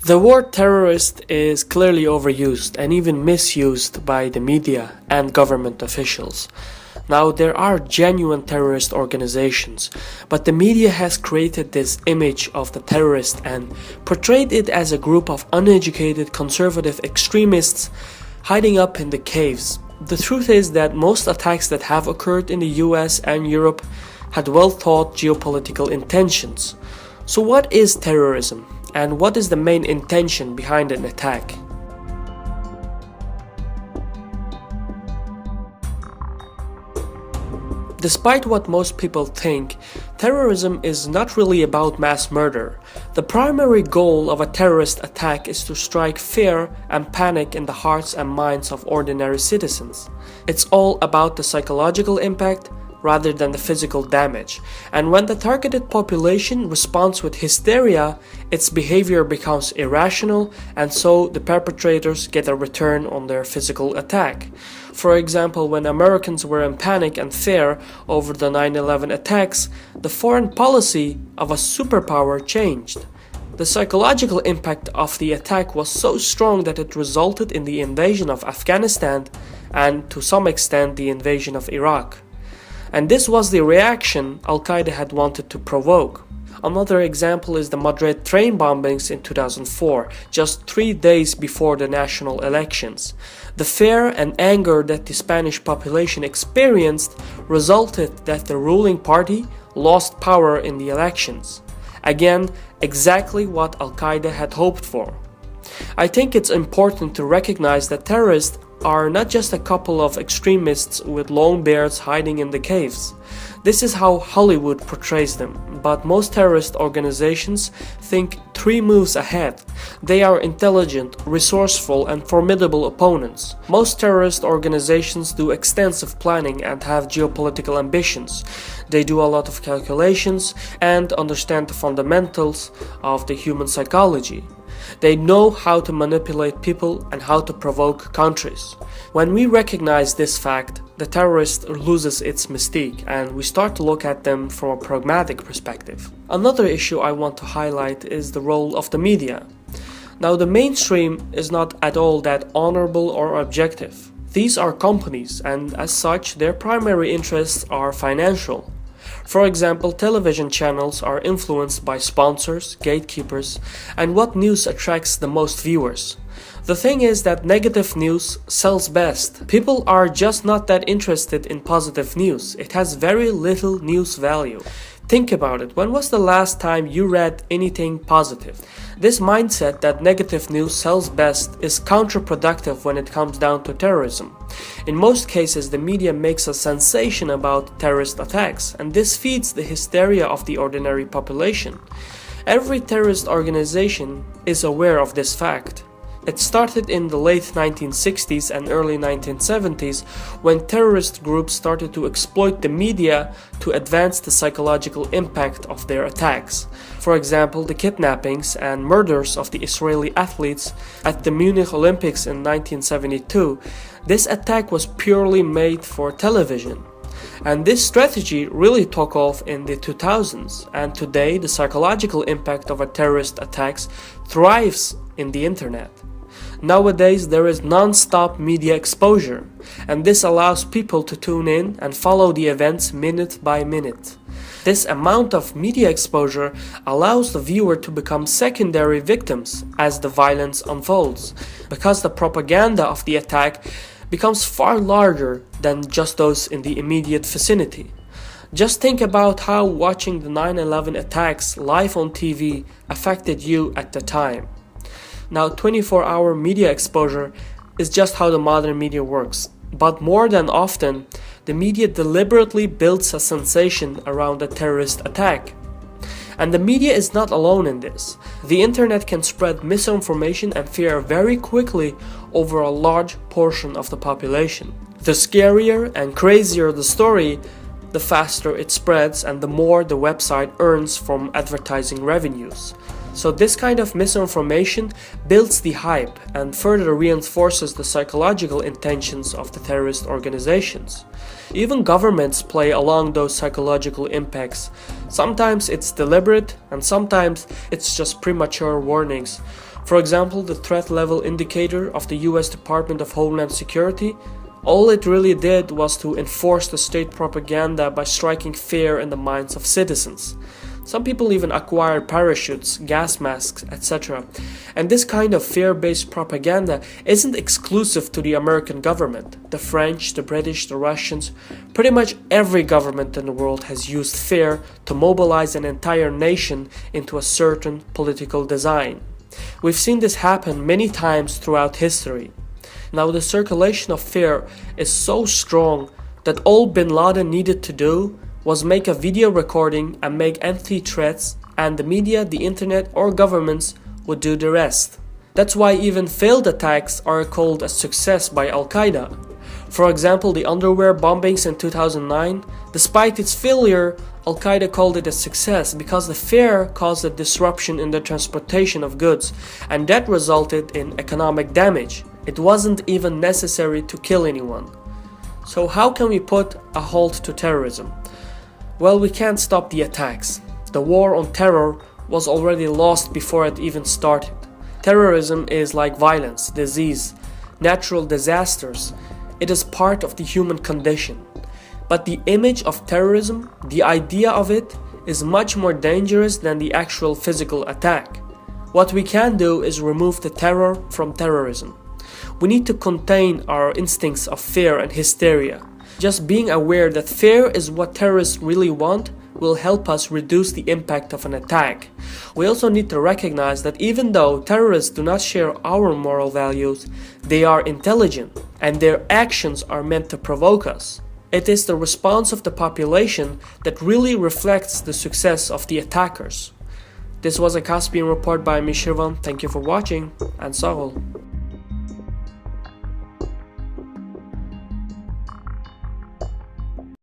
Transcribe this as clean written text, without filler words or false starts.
The word terrorist is clearly overused and even misused by the media and government officials. Now, there are genuine terrorist organizations, but the media has created this image of the terrorist and portrayed it as a group of uneducated conservative extremists hiding up in the caves. The truth is that most attacks that have occurred in the US and Europe had well-thought geopolitical intentions. So what is terrorism, and what is the main intention behind an attack? Despite what most people think, terrorism is not really about mass murder. The primary goal of a terrorist attack is to strike fear and panic in the hearts and minds of ordinary citizens. It's all about the psychological impact rather than the physical damage. And when the targeted population responds with hysteria, its behavior becomes irrational, and so the perpetrators get a return on their physical attack. For example, when Americans were in panic and fear over the 9/11 attacks, the foreign policy of a superpower changed. The psychological impact of the attack was so strong that it resulted in the invasion of Afghanistan and, to some extent, the invasion of Iraq. And this was the reaction Al-Qaeda had wanted to provoke. Another example is the Madrid train bombings in 2004, just 3 days before the national elections. The fear and anger that the Spanish population experienced resulted that the ruling party lost power in the elections. Again, exactly what Al-Qaeda had hoped for. I think it's important to recognize that terrorists are not just a couple of extremists with long beards hiding in the caves. This is how Hollywood portrays them, but most terrorist organizations think 3 moves ahead. They are intelligent, resourceful, and formidable opponents. Most terrorist organizations do extensive planning and have geopolitical ambitions. They do a lot of calculations and understand the fundamentals of the human psychology. They know how to manipulate people and how to provoke countries. When we recognize this fact, the terrorist loses its mystique and we start to look at them from a pragmatic perspective. Another issue I want to highlight is the role of the media. Now, the mainstream is not at all that honorable or objective. These are companies, and as such, their primary interests are financial. For example, television channels are influenced by sponsors, gatekeepers, and what news attracts the most viewers. The thing is that negative news sells best. People are just not that interested in positive news. It has very little news value. Think about it. When was the last time you read anything positive? This mindset that negative news sells best is counterproductive when it comes down to terrorism. In most cases, the media makes a sensation about terrorist attacks, and this feeds the hysteria of the ordinary population. Every terrorist organization is aware of this fact. It started in the late 1960s and early 1970s when terrorist groups started to exploit the media to advance the psychological impact of their attacks. For example, the kidnappings and murders of the Israeli athletes at the Munich Olympics in 1972. This attack was purely made for television. And this strategy really took off in the 2000s, and today the psychological impact of a terrorist attacks thrives in the internet. Nowadays, there is non-stop media exposure, and this allows people to tune in and follow the events minute by minute. This amount of media exposure allows the viewer to become secondary victims as the violence unfolds, because the propaganda of the attack becomes far larger than just those in the immediate vicinity. Just think about how watching the 9/11 attacks live on TV affected you at the time. Now, 24-hour media exposure is just how the modern media works, but more than often, the media deliberately builds a sensation around a terrorist attack. And the media is not alone in this. The internet can spread misinformation and fear very quickly over a large portion of the population. The scarier and crazier the story, the faster it spreads and the more the website earns from advertising revenues. So this kind of misinformation builds the hype and further reinforces the psychological intentions of the terrorist organizations. Even governments play along those psychological impacts. Sometimes it's deliberate and sometimes it's just premature warnings. For example, the threat level indicator of the US Department of Homeland Security, all it really did was to enforce the state propaganda by striking fear in the minds of citizens. Some people even acquired parachutes, gas masks, etc. And this kind of fear-based propaganda isn't exclusive to the American government. The French, the British, the Russians, pretty much every government in the world has used fear to mobilize an entire nation into a certain political design. We've seen this happen many times throughout history. Now, the circulation of fear is so strong that all bin Laden needed to do was make a video recording and make empty threats, and the media, the internet, or governments would do the rest. That's why even failed attacks are called a success by Al-Qaeda. For example, the underwear bombings in 2009, despite its failure, Al-Qaeda called it a success because the fear caused a disruption in the transportation of goods, and that resulted in economic damage. It wasn't even necessary to kill anyone. So how can we put a halt to terrorism? Well, we can't stop the attacks. The war on terror was already lost before it even started. Terrorism is like violence, disease, natural disasters. It is part of the human condition. But the image of terrorism, the idea of it, is much more dangerous than the actual physical attack. What we can do is remove the terror from terrorism. We need to contain our instincts of fear and hysteria. Just being aware that fear is what terrorists really want will help us reduce the impact of an attack. We also need to recognize that even though terrorists do not share our moral values, they are intelligent and their actions are meant to provoke us. It is the response of the population that really reflects the success of the attackers. This was a Caspian Report by me, Shirvan. Thank you for watching, and Sahul.